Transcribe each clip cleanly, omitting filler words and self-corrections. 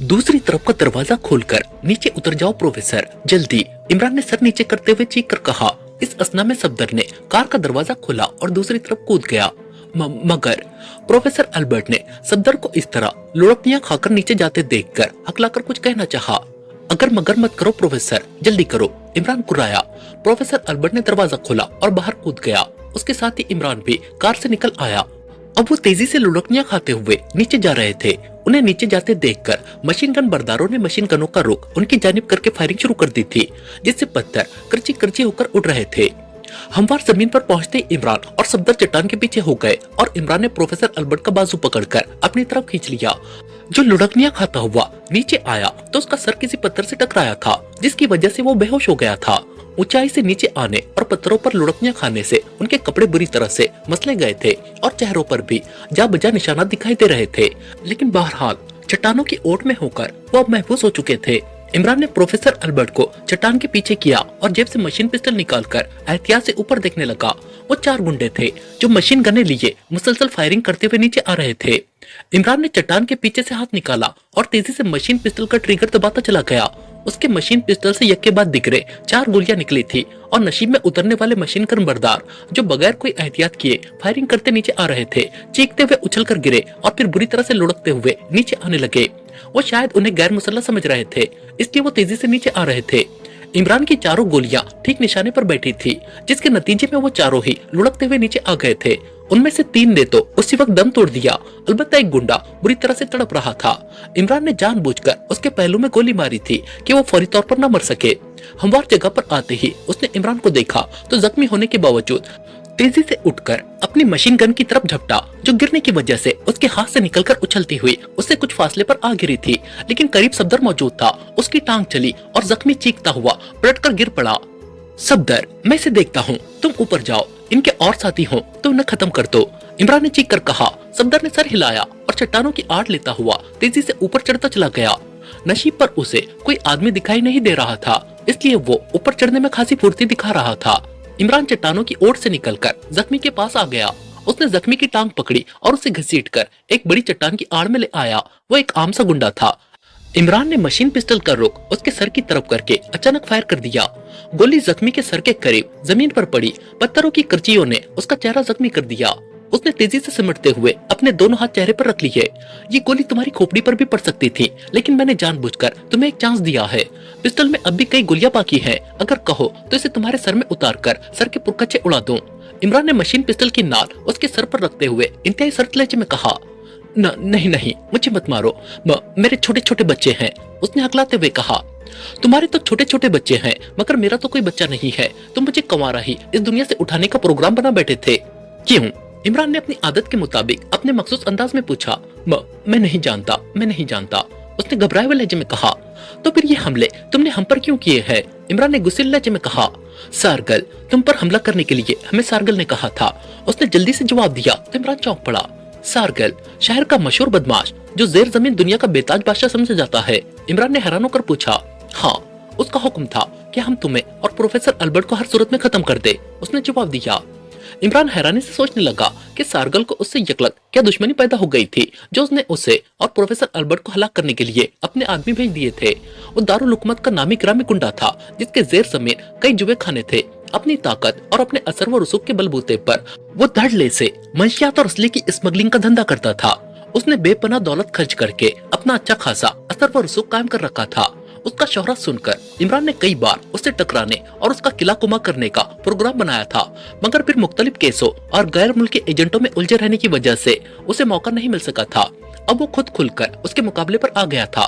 दूसरी तरफ का दरवाजा खोलकर नीचे उतर जाओ प्रोफेसर, जल्दी। इमरान ने सर नीचे करते हुए चीख कर कहा। इस असना में सफदर ने कार का दरवाजा खोला और दूसरी तरफ कूद गया। मगर प्रोफेसर अल्बर्ट ने सफदर को इस तरह लुढ़कनियां खाकर नीचे जाते देखकर हकलाकर कुछ कहना चाहा। अगर मगर मत करो प्रोफेसर, जल्दी करो, इमरान कुर्राया। प्रोफेसर अल्बर्ट ने दरवाजा खोला और बाहर कूद गया। उसके साथ ही इमरान भी कार से निकल आया। अब वो तेजी से लुढ़कनियां खाते हुए नीचे जा रहे थे। उन्हें नीचे जाते देखकर मशीन गन बरदारों ने मशीन गनों का रुख उनकी जानिब करके फायरिंग शुरू कर दी थी, जिससे पत्थर करची करची होकर उड़ रहे थे। हमवार जमीन पर पहुंचते इमरान और सफदर चट्टान के पीछे हो गए और इमरान ने प्रोफेसर अल्बर्ट का बाजू पकड़कर अपनी तरफ खींच लिया। जो लुढ़कनियां खाता हुआ नीचे आया तो उसका सर किसी पत्थर से टकराया था, जिसकी वजह से वो बेहोश हो गया था। ऊंचाई से नीचे आने और पत्थरों पर लुढ़कनियां खाने से उनके कपड़े बुरी तरह से मसले गए थे और चेहरों पर भी जा बजा निशानात दिखाई दे रहे थे। लेकिन बहरहाल चट्टानों की ओट में होकर वो अब महफूज हो चुके थे। इमरान ने प्रोफेसर अल्बर्ट को चट्टान के पीछे किया और जेब से मशीन पिस्टल निकालकर एहतियात से ऊपर देखने लगा। वो 4 गुंडे थे जो मशीन गने लिए मुसलसल फायरिंग करते हुए नीचे आ रहे थे। इमरान ने चट्टान के पीछे से हाथ निकाला और तेजी से मशीन पिस्टल का ट्रिगर दबाता चला गया। उसके मशीन पिस्टल से यक्के बाद दिगरे 4 गोलियां निकली थी और नशीब में उतरने वाले मशीन गन बरदार जो बगैर कोई एहतियात किए फायरिंग करते नीचे आ रहे थे, चीखते हुए उछल कर गिरे और फिर बुरी तरह से लुढ़कते हुए नीचे आने लगे। वो शायद उन्हें गैर मुसल्लह समझ रहे थे, इसलिए वो तेजी से नीचे आ रहे थे। इमरान की 4 गोलियां ठीक निशाने पर बैठी थी, जिसके नतीजे में वो चारों ही लुढ़कते हुए नीचे आ गए थे। उनमें से 3 ने तो उसी वक्त दम तोड़ दिया, अलबत्ता एक गुंडा बुरी तरह से तड़प रहा था। इमरान ने जानबूझकर उसके पहलू में गोली मारी थी कि वो फौरी तौर पर न मर सके। हमवार जगह पर आते ही उसने इमरान को देखा तो जख्मी होने के बावजूद तेजी से उठकर अपनी मशीन गन की तरफ झपटा, जो गिरने की वजह से उसके हाथ से निकलकर उछलती हुई उससे कुछ फासले पर आ गिरी थी। लेकिन करीब सफदर मौजूद था। उसकी टांग चली और जख्मी चीखता हुआ पलटकर गिर पड़ा। सफदर, मैं इसे देखता हूँ, तुम ऊपर जाओ, इनके और साथी हो तो उन्हें खत्म कर दो, इमरान ने चीख कर कहा। सफदर ने सर हिलाया और चट्टानों की आड़ लेता हुआ तेजी से ऊपर चढ़ता चला गया। नशीब पर उसे कोई आदमी दिखाई नहीं दे रहा था, इसलिए वो ऊपर चढ़ने में खासी फुर्ती दिखा रहा था। इमरान चट्टानों की ओर से निकलकर जख्मी के पास आ गया। उसने जख्मी की टांग पकड़ी और उसे घसीटकर एक बड़ी चट्टान की आड़ में ले आया। वो एक आम सा गुंडा था। इमरान ने मशीन पिस्टल का रुख उसके सर की तरफ करके अचानक फायर कर दिया। गोली जख्मी के सर के करीब जमीन पर पड़ी। पत्थरों की करचियों ने उसका चेहरा जख्मी कर दिया। उसने तेजी से सिमटते हुए अपने दोनों हाथ चेहरे पर रख लिए। ये गोली तुम्हारी खोपड़ी पर भी पड़ सकती थी, लेकिन मैंने जानबूझकर तुम्हें एक चांस दिया है। पिस्टल में अब भी कई गोलियां बाकी हैं। अगर कहो तो इसे तुम्हारे सर में उतारकर सर के पुरकच्चे उड़ा दूं। इमरान ने मशीन पिस्टल की नाल उसके सर पर रखते हुए इंतहाई सख्त लहजे में कहा। नहीं नहीं, मुझे मत मारो, मेरे छोटे छोटे बच्चे हैं, उसने हकलाते हुए कहा। तुम्हारे तो छोटे छोटे बच्चे हैं, मगर मेरा तो कोई बच्चा नहीं है। तुम मुझे कंवारा ही इस दुनिया से उठाने का प्रोग्राम बना बैठे थे, क्यों? इमरान ने अपनी आदत के मुताबिक अपने मखसूस अंदाज में पूछा। मैं नहीं जानता, मैं नहीं जानता, उसने घबराए हुए लहजे में कहा। तो फिर ये हमले तुमने हम पर क्यों किए हैं? इमरान ने गुस्से लहजे में कहा। सारगल, तुम पर हमला करने के लिए हमें सारगल ने कहा था, उसने जल्दी से जवाब दिया तो इमरान चौंक पड़ा। सारगल शहर का मशहूर बदमाश जो जेर जमीन दुनिया का बेताज बादशाह समझा जाता है, इमरान ने हैरान होकर पूछा। हाँ, उसका हुक्म था कि हम तुम्हें और प्रोफेसर अल्बर्ट को हर सूरत में खत्म कर दे, उसने जवाब दिया। इमरान हैरानी से सोचने लगा कि सारगल को उससे यकलक क्या दुश्मनी पैदा हो गई थी जो उसने उसे और प्रोफेसर अल्बर्ट को हलाक करने के लिए अपने आदमी भेज दिए थे। वो दारुल हुकूमत का नामी गिरामी गुंडा था, जिसके जेर जमीन कई जुए खाने थे। अपनी ताकत और अपने असर व रसूख के बलबूते पर वो धड़ल्ले से मंशियात और असली की स्मगलिंग का धंधा करता था। उसने बेपनाह दौलत खर्च करके अपना अच्छा खासा असर व रसूख कायम कर रखा था। उसका शोहरत सुनकर इमरान ने कई बार उससे टकराने और उसका किला कुमा करने का प्रोग्राम बनाया था, मगर फिर मुख्तलिफ केसों और गैर मुल्की एजेंटों में उलझे रहने की वजह से उसे मौका नहीं मिल सका था। अब वो खुद खुलकर उसके मुकाबले पर आ गया था।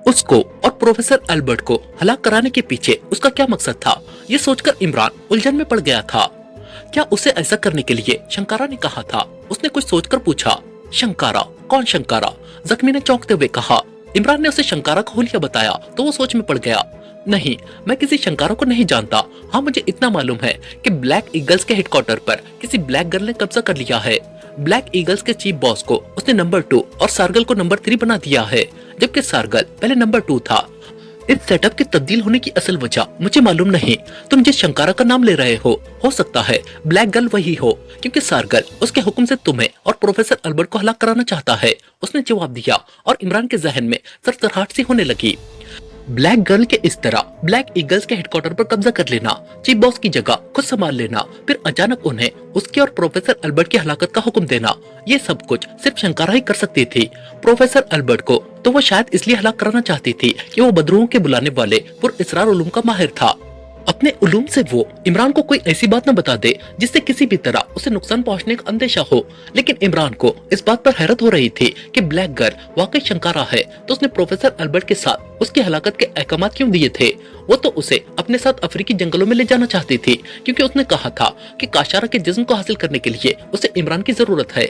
उसको और प्रोफेसर अल्बर्ट को हलाक कराने के पीछे उसका क्या मकसद था, ये सोचकर इमरान उलझन में पड़ गया था। क्या उसे ऐसा करने के लिए शंकारा ने कहा था? उसने कुछ सोचकर पूछा। शंकारा? कौन शंकारा? जख्मी ने चौंकते हुए कहा। इमरान ने उसे शंकारा का हुलिया बताया तो वो सोच में पड़ गया। नहीं, मैं किसी शंकारा को नहीं जानता। हाँ, मुझे इतना मालूम है कि ब्लैक ईगल्स के हेडक्वार्टर पर किसी ब्लैक गर्ल ने कब्जा कर लिया है। ब्लैक ईगल्स के चीफ बॉस को उसने नंबर 2 और सारगल को नंबर 3 बना दिया है, जबकि सारगल पहले नंबर 2 था। इस सेटअप के तब्दील होने की असल वजह मुझे मालूम नहीं। तुम जिस शंकारा का नाम ले रहे हो सकता है ब्लैक गर्ल वही हो, क्योंकि सार्गल उसके हुक्म से तुम्हें और प्रोफेसर अल्बर्ट को हलाक कराना चाहता है, उसने जवाब दिया और इमरान के जहन में सरसराहट सी होने लगी। ब्लैक गर्ल के इस तरह ब्लैक ईगल्स के हेडक्वार्टर पर कब्जा कर लेना, चीफ बॉस की जगह खुद संभाल लेना, फिर अचानक उन्हें उसके और प्रोफेसर अल्बर्ट की हलाकत का हुक्म देना, ये सब कुछ सिर्फ शंकारा ही कर सकती थी। प्रोफेसर अल्बर्ट को तो वो शायद इसलिए हलाक कराना चाहती थी कि वो बदरुओं के बुलाने वाले पुरअसरार उलूम का माहिर था। अपने उलूम से वो इमरान को कोई ऐसी बात न बता दे जिससे किसी भी तरह उसे नुकसान पहुंचने का अंदेशा हो। लेकिन इमरान को इस बात पर हैरत हो रही थी कि ब्लैक गर्ल वाकई शंकारा है, तो उसने प्रोफेसर अल्बर्ट के साथ उसकी हलाकत के अहकाम क्यों दिए थे? वो तो उसे अपने साथ अफ्रीकी जंगलों में ले जाना चाहती थी, क्योंकि उसने कहा था कि काशारा के जिस्म को हासिल करने के लिए उसे इमरान की जरूरत है।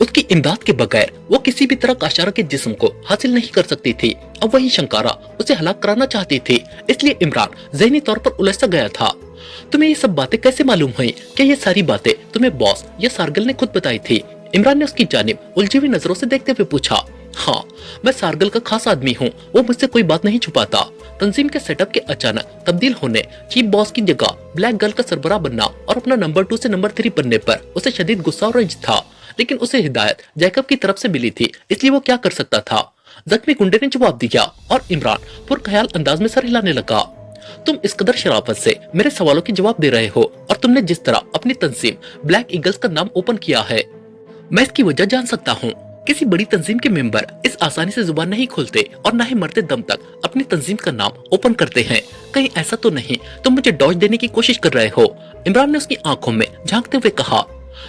उसकी इमदाद के बगैर वो किसी भी तरह काशारा के जिस्म को हासिल नहीं कर सकती थी। अब वही शंकारा उसे हलाक कराना चाहती थी, इसलिए इमरान ज़हनी तौर पर उलझ सा गया था। तुम्हें ये सब बातें कैसे मालूम हुई? क्या ये सारी बातें तुम्हें बॉस या सार्गल ने खुद बताई थी? इमरान ने उसकी जानिब उलझी हुई नजरों से देखते हुए पूछा। हाँ, मैं सार्गल का खास आदमी हूँ, वो मुझसे कोई बात नहीं छुपाता। तंजीम के सेटअप के अचानक तब्दील होने, चीफ बॉस की जगह ब्लैक गर्ल का सरबराह बनना और अपना नंबर 2 से नंबर 3 बनने पर उसे शदीद गुस्सा और रंज था। लेकिन उसे हिदायत जैकब की तरफ से मिली थी, इसलिए वो क्या कर सकता था? जख्मी गुंडे ने जवाब दिया और इमरान पुरख्याल अंदाज में सर हिलाने लगा। तुम इस कदर शराफत से मेरे सवालों के जवाब दे रहे हो, और तुमने जिस तरह अपनी तंजीम ब्लैक ईगल्स का नाम ओपन किया है, मैं इसकी वजह जान सकता हूँ। किसी बड़ी तंजीम के मेंबर इस आसानी से जुबान नहीं खोलते और न ही मरते दम तक अपनी तंजीम का नाम ओपन करते हैं। कहीं ऐसा तो नहीं तुम मुझे डॉज देने की कोशिश कर रहे हो? इमरान ने उसकी आंखों में झांकते हुए कहा।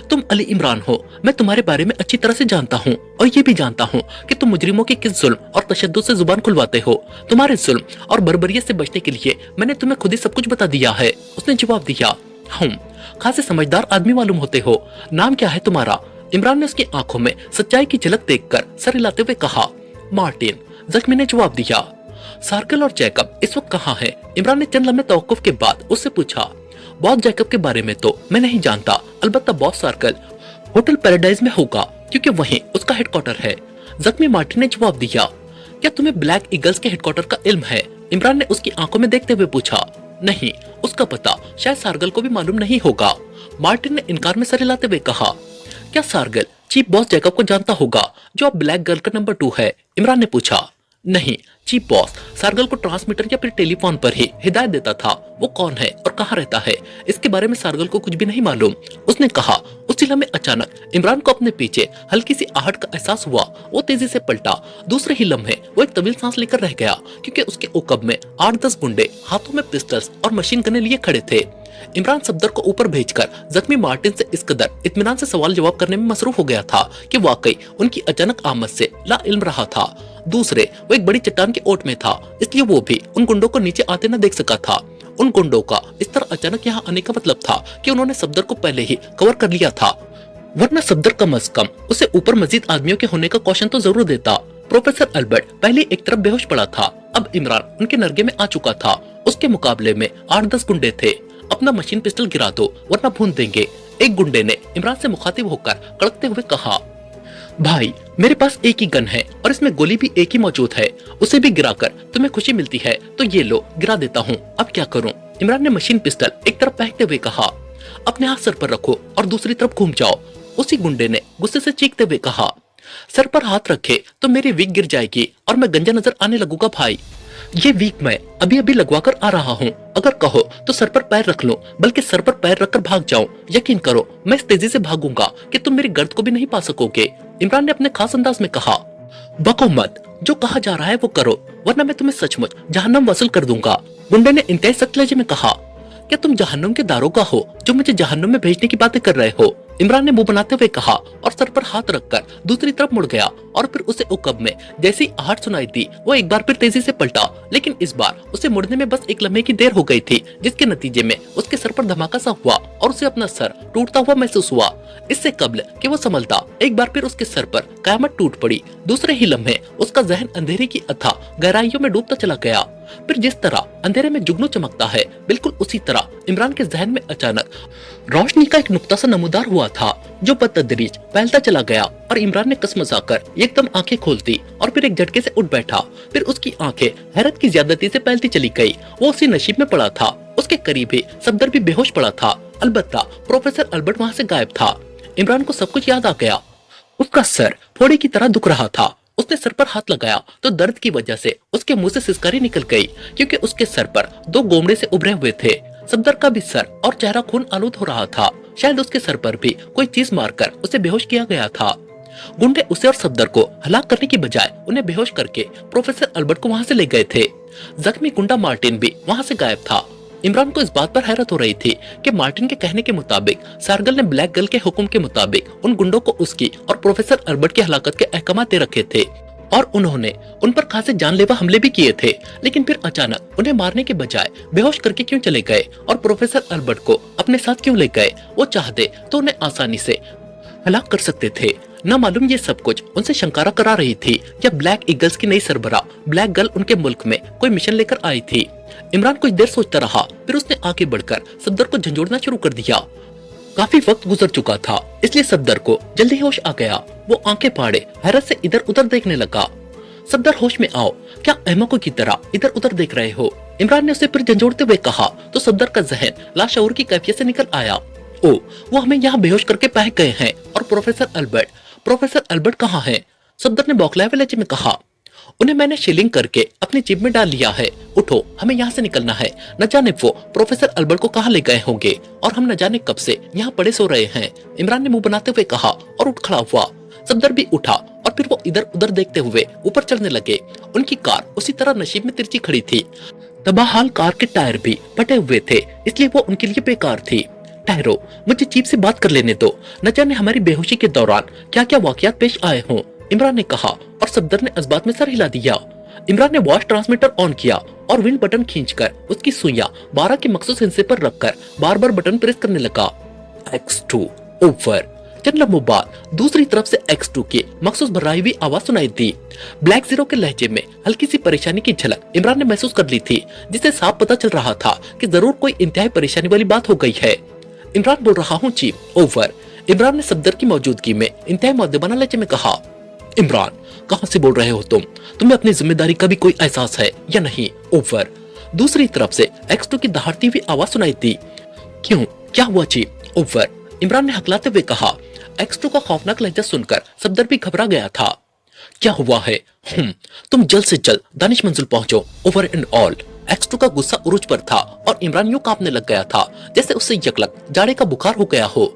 तुम अली इमरान हो, मैं तुम्हारे बारे में अच्छी तरह से जानता हूँ, और ये भी जानता हूँ कि तुम मुजरिमों के किस जुल्म और तशद्दुद से जुबान खुलवाते हो। तुम्हारे जुल्म और बर्बरियत से बचने के लिए मैंने तुम्हें खुद ही सब कुछ बता दिया है, उसने जवाब दिया। हम खासे समझदार आदमी मालूम होते हो। नाम क्या है तुम्हारा? इमरान ने उसकी आंखों में सच्चाई की झलक देखकर सर हिलाते हुए कहा। मार्टिन, जख्मी ने जवाब दिया। सार्कल और जैकब इस वक्त कहाँ हैं? इमरान ने चंद लम्हे तवक्कुफ के बाद उससे पूछा। बॉस जैकब के बारे में तो मैं नहीं जानता, अलबत्ता बॉस सार्कल होटल पैराडाइज में होगा, क्योंकि वहीं उसका हेडक्वार्टर है, जख्मी मार्टिन ने जवाब दिया। क्या तुम्हें ब्लैक ईगल्स के हेडक्वार्टर का इल्म है? इमरान ने उसकी आंखों में देखते हुए पूछा। नहीं, उसका पता शायद सार्गल को भी मालूम नहीं होगा, मार्टिन ने इनकार में सर हिलाते हुए कहा। क्या सार्गल चीफ बॉस जैकब को जानता होगा, जो अब ब्लैक गर्ल का नंबर 2 है? इमरान ने पूछा। नहीं, चीफ बॉस सार्गल को ट्रांसमीटर या फिर टेलीफोन पर ही हिदायत देता था। वो कौन है और कहाँ रहता है, इसके बारे में सार्गल को कुछ भी नहीं मालूम, उसने कहा। उसी लम्हे अचानक इमरान को अपने पीछे हल्की सी आहट का एहसास हुआ। वो तेजी से पलटा। दूसरे ही लम्हे वो एक तवील सांस लेकर रह गया, क्योंकि उसके उकब में 8-10 गुंडे हाथों में पिस्टल्स और मशीन गने लिए खड़े थे। इमरान सफदर को ऊपर भेजकर जख्मी मार्टिन से इस कदर इत्मीनान से सवाल जवाब करने में मसरूफ हो गया था कि वाकई उनकी अचानक आमद से ला इल्म रहा था। दूसरे, वो एक बड़ी चट्टान के ओट में था, इसलिए वो भी उन गुंडों को नीचे आते न देख सका था। उन गुंडों का इस तरह अचानक यहाँ आने का मतलब था कि उन्होंने सफदर को पहले ही कवर कर लिया था, वरना सफदर कम अज कम उसे ऊपर मजीद आदमियों के होने का कौशन तो जरूर देता। प्रोफेसर अल्बर्ट पहले एक तरफ बेहोश पड़ा था, अब इमरान उनके नरगे में आ चुका था। उसके मुकाबले में 8-10 गुंडे थे। अपना मशीन पिस्टल गिरा दो, वरना भून देंगे, एक गुंडे ने इमरान से मुखातिब होकर कड़कते हुए कहा। भाई, मेरे पास एक ही गन है और इसमें गोली भी एक ही मौजूद है, उसे भी गिराकर तुम्हें खुशी मिलती है तो ये लो, गिरा देता हूँ, अब क्या करूँ? इमरान ने मशीन पिस्टल एक तरफ फेंकते हुए कहा। अपने हाथ सर पर रखो और दूसरी तरफ घूम जाओ, उसी गुंडे ने गुस्से से चीखते हुए कहा। सर पर हाथ रखे तो मेरी विग गिर जाएगी और मैं गंजा नजर आने लगूंगा। भाई, ये वीक मैं अभी अभी लगवा कर आ रहा हूँ, अगर कहो तो सर पर पैर रख लो, बल्कि सर पर पैर रखकर भाग जाऊं। यकीन करो, मैं इस तेजी से भागूंगा कि तुम मेरी गर्द को भी नहीं पा सकोगे, इमरान ने अपने खास अंदाज में कहा। बको मत, जो कहा जा रहा है वो करो, वरना मैं तुम्हें सचमुच जहन्नम वसूल कर दूंगा, गुंडे ने इंतहाई सख्त लहजे में कहा। क्या तुम जहन्नुम के दारोगा हो जो मुझे जहन्नुम में भेजने की बातें कर रहे हो? इमरान ने मुंह बनाते हुए कहा और सर पर हाथ रखकर दूसरी तरफ मुड़ गया और फिर उसे उकब में जैसी आहट सुनाई दी, वो एक बार फिर तेजी से पलटा, लेकिन इस बार उसे मुड़ने में बस एक लम्हे की देर हो गई थी, जिसके नतीजे में उसके सर पर धमाका सा हुआ और उसे अपना सर टूटता हुआ महसूस हुआ। इससे कबल कि वो संभलता, एक बार फिर उसके सर पर कयामत टूट पड़ी। दूसरे ही लम्हे उसका जहन अंधेरे की अथाह गहराइयों में डूबता चला गया। फिर जिस तरह अंधेरे में जुगनू चमकता है, बिल्कुल उसी तरह इमरान के जहन में अचानक रोशनी का एक नुक्ता सा नमूदार हुआ था, जो बतदरीज फैलता चला गया और इमरान ने कसमसाकर एकदम आंखें खोलती और फिर एक झटके से उठ बैठा। फिर उसकी आंखें हैरत की ज्यादती से फैलती चली गई। वो उसी नशीब में पड़ा था। उसके करीब ही सफदर भी बेहोश पड़ा था। अलबत्ता प्रोफेसर अल्बर्ट वहाँ से गायब था। इमरान को सब कुछ याद आ गया। उसका सर फोड़े की तरह दुख रहा था। उसने सर पर हाथ लगाया तो दर्द की वजह से उसके मुंह से सिसकारी निकल गई, क्योंकि उसके सर पर 2 गोमड़े से उभरे हुए थे। सफदर का भी सर और चेहरा खून आलूद हो रहा था। शायद उसके सर पर भी कोई चीज मारकर उसे बेहोश किया गया था। गुंडे उसे और सफदर को हलाक करने की बजाय उन्हें बेहोश करके प्रोफेसर अल्बर्ट को वहां से ले गए थे। जख्मी गुंडा मार्टिन भी वहां से गायब था। इमरान को इस बात पर हैरत हो रही थी कि मार्टिन के कहने के मुताबिक सारगल ने ब्लैक गर्ल के हुक्म के मुताबिक उन गुंडों को उसकी और प्रोफेसर अल्बर्ट की हलाकत के अहकाम दे रखे थे और उन्होंने उन पर खासे जानलेवा हमले भी किए थे। लेकिन फिर अचानक उन्हें मारने के बजाय बेहोश करके क्यों चले गए और प्रोफेसर अल्बर्ट को अपने साथ क्यों ले गए? वो चाहते तो उन्हें आसानी से हलाक कर सकते थे। न मालूम ये सब कुछ उनसे शंकारा करा रही थी या ब्लैक ईगल्स की नई सरबराह ब्लैक गर्ल उनके मुल्क में कोई मिशन लेकर आई थी। इमरान कुछ देर सोचता रहा, फिर उसने आगे बढ़कर सफदर को झंझोड़ना शुरू कर दिया। काफी वक्त गुजर चुका था, इसलिए सफदर को जल्दी होश आ गया। वो आंखें फाड़े हैरत से इधर उधर देखने लगा। सफदर होश में आओ, क्या अहमकों की तरह इधर उधर देख रहे हो? इमरान ने उसे फिर झंझोड़ते हुए कहा तो सफदर का जहन लाशऊर की कैफियत से निकल आया। ओ, वो हमें यहाँ बेहोश करके फेंक गए हैं। और प्रोफेसर अल्बर्ट कहाँ है? सफदर ने बौखलाए हुए लहजे में कहा, उन्हें मैंने शीलिंग करके अपनी जेब में डाल लिया है। उठो, हमें यहाँ से निकलना है। न जाने वो प्रोफेसर अल्बर्ट को कहाँ ले गए होंगे और हम न जाने कब से यहाँ पड़े सो रहे हैं। इमरान ने मुंह बनाते हुए कहा और उठ खड़ा हुआ। सफदर भी उठा और फिर वो इधर उधर देखते हुए ऊपर चढ़ने लगे। उनकी कार उसी तरह नशीब में तिरछी खड़ी थी। तबाहाल कार के टायर भी फटे हुए थे, इसलिए वो उनके लिए बेकार थी। ठहरो, मुझे चीफ से बात कर लेने दो। न जाने हमारी बेहोशी के दौरान क्या क्या वाकयात पेश आए हों, इमरान ने कहा और सफदर ने इस बात में सर हिला दिया। इमरान ने वॉइस ट्रांसमीटर ऑन किया और विंड बटन खींचकर उसकी सुइयां 12 के मखसूस हिस्से पर रखकर बार बार बटन प्रेस करने लगा। X2 over. चंद लम्हों बाद दूसरी तरफ से X2 की मखसूस भर्राई हुई आवाज सुनाई दी। ब्लैक जीरो के लहजे में हल्की सी परेशानी की झलक इमरान ने महसूस कर ली थी, जिससे साफ पता चल रहा था कि जरूर कोई इंतहाई परेशानी वाली बात हो गई है। इमरान बोल रहा हूँ चीफ, ओवर। इमरान ने सफदर की मौजूदगी में इंतहाई मुअद्दबाना लहजे में कहा। इमरान, कहां से बोल रहे हो तुम? तुम्हें अपनी जिम्मेदारी का भी कोई एहसास है या नहीं? ओवर। दूसरी तरफ से X2 की दहाड़ती हुई आवाज सुनाई दी। क्यों, क्या हुआ चीफ? ओवर। इमरान ने हकलाते हुए कहा। X2 का खौफनाक लहजा सुनकर सफदर भी घबरा गया था। क्या हुआ है? तुम जल्द से जल्द दानिश मंजिल पहुंचो, ओवर एंड ऑल। X2 का गुस्सा उरूज पर था और इमरान यूं कांपने लग गया था जैसे उससे यकलक जाड़े का बुखार हो गया हो।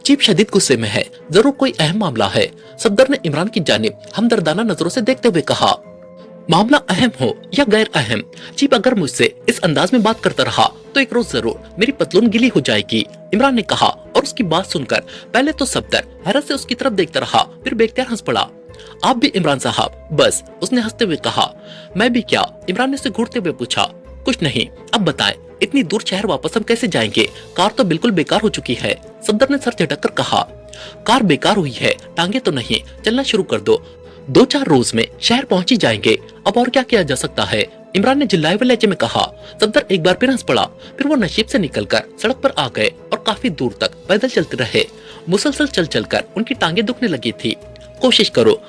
चीफ शदीद गुस्से में है, जरूर कोई अहम मामला है। सफदर ने इमरान की जानिब हमदर्दाना नजरों से देखते हुए कहा। मामला अहम हो या गैर अहम, चीफ अगर मुझसे इस अंदाज में बात करता रहा तो एक रोज जरूर मेरी पतलून गीली हो जाएगी, इमरान ने कहा। और उसकी बात सुनकर पहले तो सफदर हैरत से उसकी तरफ देखता रहा, फिर बेख्तियार हंस पड़ा। आप भी इमरान साहब? बस, उसने हंसते हुए कहा। मैं भी क्या? इमरान ने उसे घूरते हुए पूछा। कुछ नहीं, अब बताएं, इतनी दूर शहर वापस हम कैसे जाएंगे? कार तो बिल्कुल बेकार हो चुकी है, सफदर ने सर झटक कर कहा। कार बेकार हुई है, टांगे तो नहीं, चलना शुरू कर दो। 2-4 रोज में शहर पहुंच ही जाएंगे, अब और क्या किया जा सकता है, इमरान ने चिल्लाए हुए लहजे में कहा। सफदर एक बार फिर हंस पड़ा, फिर वो नशीब से निकलकर सड़क पर आ गए और काफी दूर तक पैदल चलते रहे। मुसलसल चल चलकर उनकी टांगे दुखने लगी थी। कोशिश करो,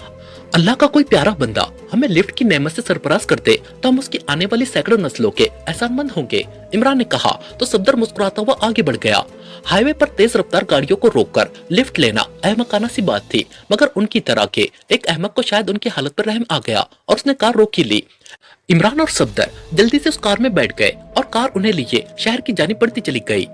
अल्लाह का कोई प्यारा बंदा हमें लिफ्ट की नेमत से सरफराज कर दे तो हम उसकी आने वाली सैकड़ों नस्लों के एहसानमंद होंगे, इमरान ने कहा तो सफदर मुस्कुराता हुआ आगे बढ़ गया। हाईवे पर तेज रफ्तार गाड़ियों को रोककर लिफ्ट लेना अहमकाना सी बात थी, मगर उनकी तरह के एक अहमक को शायद उनकी हालत पर रहम आ गया और उसने कार रोक ही ली। इमरान और सफदर जल्दी से उस कार में बैठ गए और कार उन्हें लिए शहर की जानिब बढ़ती चली गई।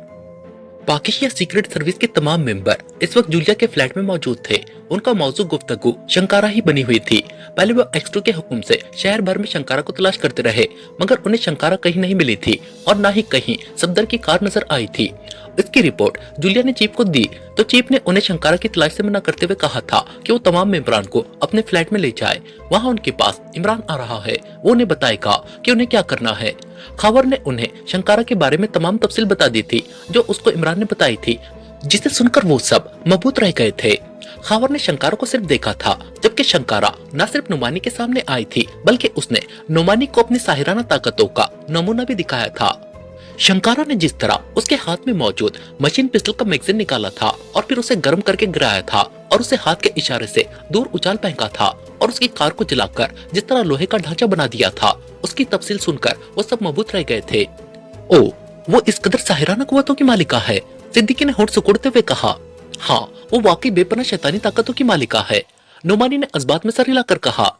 पाकिस्तान सीक्रेट सर्विस के तमाम मेंबर इस वक्त जूलिया के फ्लैट में मौजूद थे। उनका मौजू गुफ्तगू शंकारा ही बनी हुई थी। पहले वो X2 के हुक्म से शहर भर में शंकारा को तलाश करते रहे, मगर उन्हें शंकारा कहीं नहीं मिली थी और न ही कहीं सफदर की कार नजर आई थी। इसकी रिपोर्ट जूलिया ने चीफ को दी तो चीफ ने उन्हें शंकारा की तलाश से मना करते हुए कहा था कि वो तमाम मेंबरान को अपने फ्लैट में ले जाए। वहाँ उनके पास इमरान आ रहा है, वो उन्हें बताएगा कि उन्हें क्या करना है। खबर ने उन्हें शंकारा के बारे में तमाम तफसील बता दी थी जो उसको इमरान ने बताई थी, जिसे सुनकर वो सब मबहूत रह गए थे। खावर ने शंकारा को सिर्फ देखा था, जबकि शंकारा न सिर्फ नुमानी के सामने आई थी बल्कि उसने नुमानी को अपनी साहिराना ताकतों का नमूना भी दिखाया था। शंकारा ने जिस तरह उसके हाथ में मौजूद मशीन पिस्टल का मैगजीन निकाला था और फिर उसे गर्म करके गिराया था और उसे हाथ के इशारे से दूर उछाल फेंका था और उसकी कार को जलाकर जिस तरह लोहे का ढांचा बना दिया था, उसकी तफसील सुनकर वो सब मबहूत रह गए थे। ओ, वो इस कदर साहिराना कुव्वतों की मालिका है? सिद्दीकी ने होंठ सिकुड़ते हुए कहा। हाँ, वो वाकई बेपनाह शैतानी ताकतों की मालिका है, नुमानी ने इस्बात में सर हिलाकर कहा।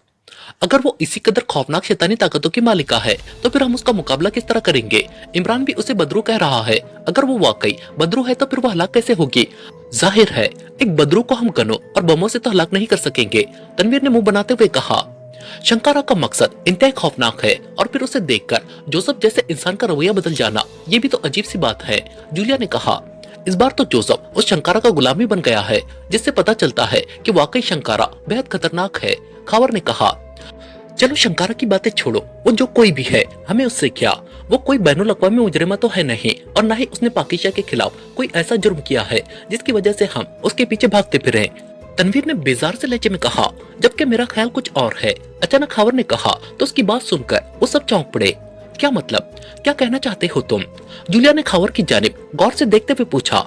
अगर वो इसी कदर खौफनाक शैतानी ताकतों की मालिका है तो फिर हम उसका मुकाबला किस तरह करेंगे? इमरान भी उसे बदरू कह रहा है। अगर वो वाकई बदरू है तो फिर वो हलाक कैसे होगी? जाहिर है एक बदरू को हम गनों और बमों से तो हलाक नहीं कर सकेंगे, तनवीर ने मुंह बनाते हुए कहा। शंकारा का मकसद इंतहाई खौफनाक है और फिर उसे देखकर जोसेफ जैसे इंसान का रवैया बदल जाना, ये भी तो अजीब सी बात है, जूलिया ने कहा। इस बार तो जोसेफ उस शंकारा का गुलाम ही बन गया है, जिससे पता चलता है कि वाकई शंकारा बेहद खतरनाक है, खावर ने कहा। चलो शंकारा की बातें छोड़ो, वो जो कोई भी है हमें उससे क्या? वो कोई बैनुल अक़वामी मुजरिमा तो है नहीं और न ही उसने पाकिस्तान के खिलाफ कोई ऐसा जुर्म किया है जिसकी वजह से हम उसके पीछे भागते फिरें, तनवीर ने बेजार से लहजे में कहा। जबकि मेरा ख्याल कुछ और है, अचानक खावर ने कहा तो उसकी बात सुनकर वो सब चौंक पड़े। क्या मतलब? क्या कहना चाहते हो तुम? जूलिया ने खावर की जानिब गौर से देखते हुए पूछा।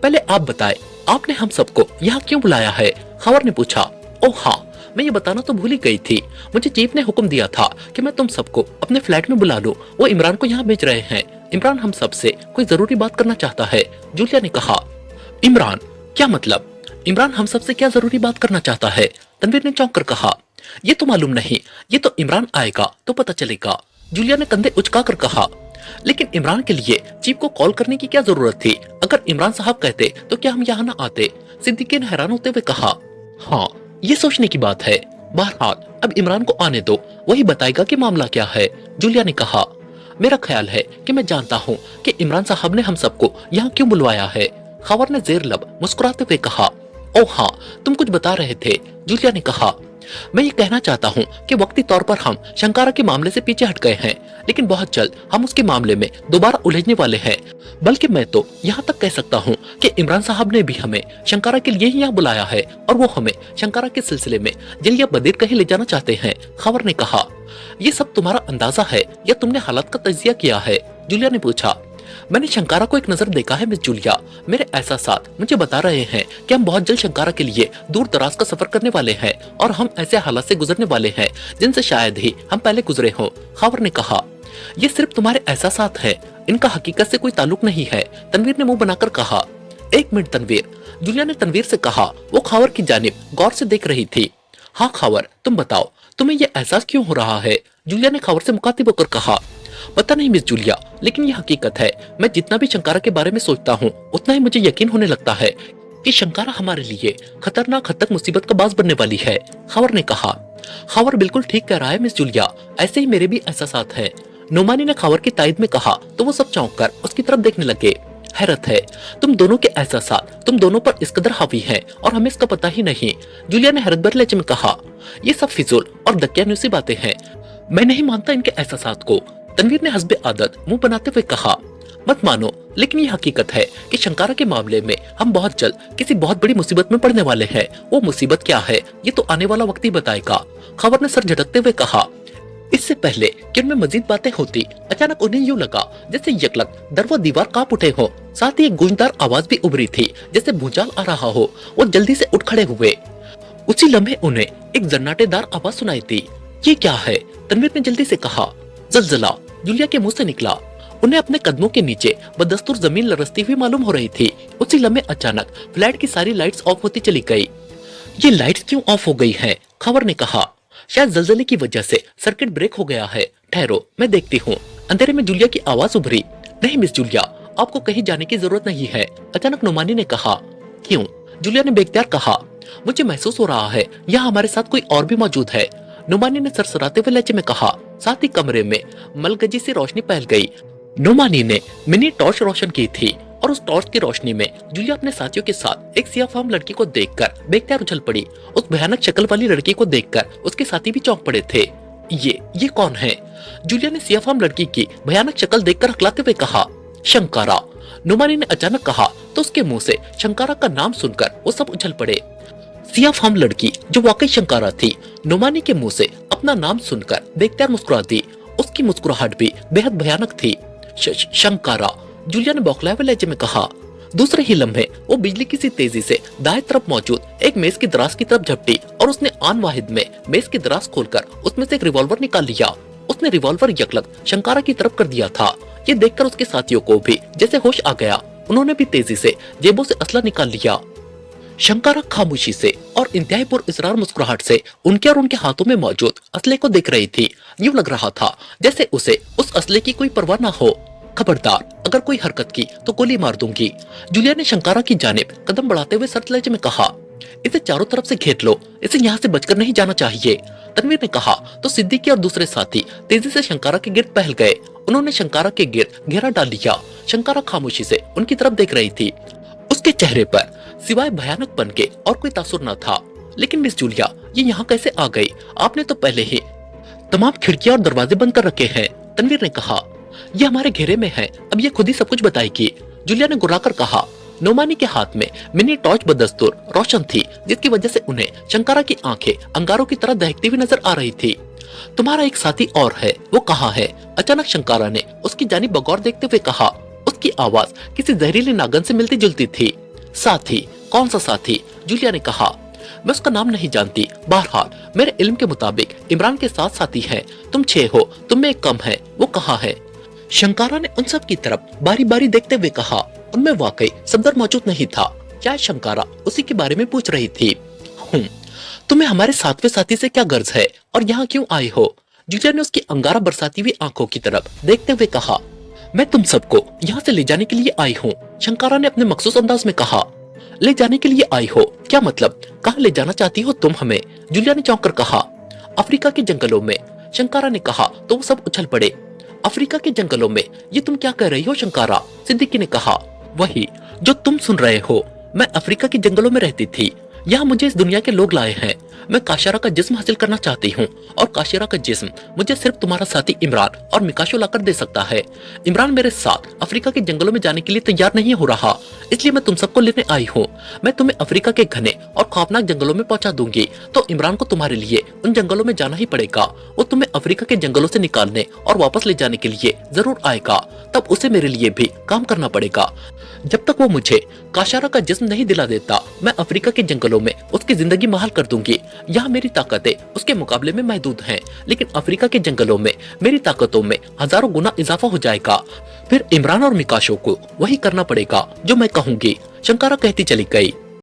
पहले आप बताएं, आपने हम सबको यहाँ क्यों बुलाया है? खावर ने पूछा। ओह हाँ, मैं ये बताना तो भूल ही गई थी, मुझे चीफ ने हुक्म दिया था कि मैं तुम सबको अपने फ्लैट में बुला लूं। वो इमरान को यहाँ भेज रहे हैं। इमरान हम सब से कोई जरूरी बात करना चाहता है, जूलिया ने कहा। इमरान? क्या मतलब? इमरान हम सब से क्या जरूरी बात करना चाहता है? तनवीर ने चौंक कर कहा। ये तो मालूम नहीं, ये तो इमरान आएगा तो पता चलेगा, जूलिया ने कंधे उचका कर कहा। लेकिन इमरान के लिए चीफ को कॉल करने की क्या जरूरत थी? अगर इमरान साहब कहते तो क्या हम यहाँ न आते? सिद्दीकी ने हैरान होते हुए कहा। हाँ, ये सोचने की बात है। बहरहाल अब इमरान को आने दो, वही बताएगा कि मामला क्या है, जूलिया ने कहा। मेरा ख्याल है कि मैं जानता हूँ कि इमरान साहब ने हम सबको यहाँ क्यों बुलवाया है, खावर ने जेर लब मुस्कुराते हुए कहा। ओह हाँ, तुम कुछ बता रहे थे, जूलिया ने कहा। मैं ये कहना चाहता हूँ कि वक्ती तौर पर हम शंकारा के मामले से पीछे हट गए हैं, लेकिन बहुत जल्द हम उसके मामले में दोबारा उलझने वाले हैं। बल्कि मैं तो यहाँ तक कह सकता हूँ कि इमरान साहब ने भी हमें शंकारा के लिए ही यहाँ बुलाया है और वो हमें शंकारा के सिलसिले में जलिया बदीर कहीं ले जाना चाहते हैं, खावर ने कहा। ये सब तुम्हारा अंदाजा है या तुमने हालात का तजिया किया है, जूलिया ने पूछा। मैंने शंकारा को एक नजर देखा है मिस जूलिया, मेरे एहसासात मुझे बता रहे हैं कि हम बहुत जल्द शंकारा के लिए दूर दराज का सफर करने वाले हैं और हम ऐसे हालात से गुजरने वाले हैं जिनसे शायद ही हम पहले गुजरे हों, खावर ने कहा। ये सिर्फ तुम्हारे एहसासात हैं, इनका हकीकत से कोई ताल्लुक नहीं है, तनवीर ने मुंह बनाकर कहा। एक मिनट तनवीर, जूलिया ने तनवीर से कहा। वो खावर की जानिब गौर से देख रही थी। हाँ खावर, तुम बताओ, तुम्हें यह एहसास क्यों हो रहा है? जूलिया ने खावर से मुखातिब होकर कहा। पता नहीं मिस जूलिया, लेकिन ये हकीकत है, मैं जितना भी शंकारा के बारे में सोचता हूँ उतना ही मुझे यकीन होने लगता है कि शंकारा हमारे लिए खतरनाक हद तक मुसीबत का बाज बनने वाली है, खावर ने कहा। खावर बिल्कुल ठीक कह रहा है मिस जूलिया, ऐसे ही मेरे भी एहसासात हैं, नुमानी ने खावर की तायद में कहा तो वो सब चौंक कर उसकी तरफ देखने लगे। हैरत है, तुम दोनों के एहसासात तुम दोनों पर इस कदर हावी हैं और हमें इसका पता ही नहीं, जूलिया ने हैरत भरे लहजे में कहा। ये सब फिजूल और दकियानूसी बातें हैं, मैं नहीं मानता इनके एहसासात को, तनवीर ने हस्बे आदत मुंह बनाते हुए कहा। मत मानो, लेकिन ये हकीकत है कि शंकारा के मामले में हम बहुत जल्द किसी बहुत बड़ी मुसीबत में पड़ने वाले हैं। वो मुसीबत क्या है ये तो आने वाला वक्त ही बताएगा, खावर ने सर झटकते हुए कहा। इससे पहले कि उनमें मजीद बातें होती, अचानक उन्हें यूं लगा जैसे यकलक दर व दीवार कांप उठे हो, साथ ही एक गूंजदार आवाज भी उभरी थी जैसे भूचाल आ रहा हो। वो जल्दी से उठ खड़े हुए। उसी लम्हे उन्हें एक जन्नाटेदार आवाज सुनाई दी। ये क्या है? तनवीर ने जल्दी से कहा। जलजला, जूलिया के मुंह से निकला। उन्हें अपने कदमों के नीचे बदस्तूर जमीन लरसती हुई मालूम हो रही थी। उसी लम्हे अचानक फ्लैट की सारी लाइट्स ऑफ होती चली गई। ये लाइट्स क्यों ऑफ हो गई हैं? खावर ने कहा। शायद जलजले की वजह से सर्किट ब्रेक हो गया है, ठहरो मैं देखती हूँ। अंधेरे में जूलिया की आवाज उभरी। नहीं मिस जूलिया, आपको कहीं जाने की जरूरत नहीं है, अचानक नुमानी ने कहा। क्यों? जूलिया ने बेख्तियार कहा। मुझे महसूस हो रहा है यहाँ हमारे साथ कोई और भी मौजूद है, नुमानी ने सरसराते हुए लहजे में कहा। साथ ही कमरे में मलगजी से रोशनी फैल गई। नुमानी ने मिनी टॉर्च रोशन की थी और उस टॉर्च की रोशनी में जूलिया अपने साथियों के साथ एक सियाफाम लड़की को देखकर बेख्तियार उछल पड़ी। उस भयानक शक्ल वाली लड़की को देखकर उसके साथी भी चौंक पड़े थे। ये कौन है? जूलिया ने सियाफाम लड़की की भयानक शक्ल देखकर हकलाते हुए कहा। शंकारा, नुमानी ने अचानक कहा तो उसके मुंह से शंकारा का नाम सुनकर वो सब उछल पड़े। सिया फाम लड़की जो वाकई शंकारा थी, नोमानी के मुंह से अपना नाम सुनकर बेख्तियार मुस्कुरा दी। उसकी मुस्कुराहट भी बेहद भयानक थी। शंकारा, जूलिया ने बौखलाए हुए लहजे में कहा। दूसरे ही लम्हे वो बिजली की सी तेजी से दाएं तरफ मौजूद एक मेज की दराज की तरफ झपटी और उसने आन वाहिद में मेज की दराज खोलकर उसमें से एक रिवॉल्वर निकाल लिया। उसने रिवॉल्वर यकलक शंकारा की तरफ कर दिया था। ये देखकर उसके साथियों को भी जैसे होश आ गया। उन्होंने भी तेजी से जेबों से असला निकाल लिया। शंकारा खामोशी से और इंतहाई पुरइसरार मुस्कुराहट से उनके और उनके हाथों में मौजूद असले को देख रही थी। यूं लग रहा था जैसे उसे उस असले की कोई परवाह न हो। खबरदार, अगर कोई हरकत की तो गोली मार दूंगी, जूलिया ने शंकारा की जानिब कदम बढ़ाते हुए सख्त लहजे में कहा। इसे चारों तरफ से घेर लो, इसे यहाँ से बचकर नहीं जाना चाहिए, तनवीर ने कहा तो सिद्दीकी और दूसरे साथी तेजी से शंकारा के गिर्द पहल गए। उन्होंने शंकारा के गिर्द घेरा डाल लिया। शंकारा खामोशी से उनकी तरफ देख रही थी। उसके चेहरे पर सिवाय भयानकपन के और कोई तासुर न था। लेकिन मिस जूलिया, ये यहाँ कैसे आ गई? आपने तो पहले ही तमाम खिड़कियां और दरवाजे बंद कर रखे हैं, तनवीर ने कहा। ये हमारे घेरे में है, अब ये खुद ही सब कुछ बताएगी, जूलिया ने गुर्राकर कहा। नोमानी के हाथ में मिनी टॉर्च बदस्तूर रोशन थी, जिसकी वजह से उन्हें शंकारा की आंखें अंगारों की तरह दहकती हुई नजर आ रही थी। तुम्हारा एक साथी और है, वो कहाँ है? अचानक शंकारा ने उसकी जानिब बगौर देखते हुए कहा। उसकी आवाज किसी जहरीले नागन से मिलती जुलती थी। साथी? कौन सा साथी? जूलिया ने कहा। मैं उसका नाम नहीं जानती, बहरहाल मेरे इल्म के मुताबिक इमरान के साथ साथी है। तुम 6 हो, तुम में एक कम है, वो कहाँ है? शंकारा ने उन सब की तरफ बारी बारी देखते हुए कहा। उनमें वाकई सफदर मौजूद नहीं था। क्या शंकारा उसी के बारे में पूछ रही थी? तुम्हें हमारे 7वें साथी से क्या गर्ज है और यहाँ क्यों आए हो? जूलिया ने उसकी अंगारा बरसाती हुई आंखों की तरफ देखते हुए कहा। मैं तुम सबको यहाँ से ले जाने के लिए आई हूँ, शंकारा ने अपने मखसूस अंदाज में कहा। ले जाने के लिए आई हो? क्या मतलब? कहाँ ले जाना चाहती हो तुम हमें? जूलिया ने चौंक कर कहा। अफ्रीका के जंगलों में, शंकारा ने कहा तो वो सब उछल पड़े। अफ्रीका के जंगलों में? ये तुम क्या कह रही हो शंकारा? सिद्दीकी ने कहा। वही जो तुम सुन रहे हो। मैं अफ्रीका के जंगलों में रहती थी। यहाँ मुझे इस दुनिया के लोग लाए हैं। मैं काशिरा का जिस्म हासिल करना चाहती हूँ और काशिरा का जिस्म मुझे सिर्फ तुम्हारा साथी इमरान और मिकाशो लाकर दे सकता है। इमरान मेरे साथ अफ्रीका के जंगलों में जाने के लिए तैयार नहीं हो रहा, इसलिए मैं तुम सबको लेने आई हूँ। मैं तुम्हें अफ्रीका के घने और खौफनाक जंगलों में पहुंचा दूंगी, तो इमरान को तुम्हारे लिए उन जंगलों में जाना ही पड़ेगा। वो तुम्हें अफ्रीका के जंगलों से निकालने और वापस ले जाने के लिए जरूर आएगा, तब उसे मेरे लिए भी काम करना पड़ेगा। जब तक वो मुझे काशारा का जिस्म नहीं दिला देता, मैं अफ्रीका के जंगलों में उसकी जिंदगी महाल कर दूंगी। यहाँ मेरी ताकतें उसके मुकाबले में महदूद हैं, लेकिन अफ्रीका के जंगलों में मेरी ताकतों में हजारों गुना इजाफा हो जाएगा। फिर इमरान और मिकाशो को वही करना पड़ेगा जो मैं कहूंगी, शंकारा कहती चली गई।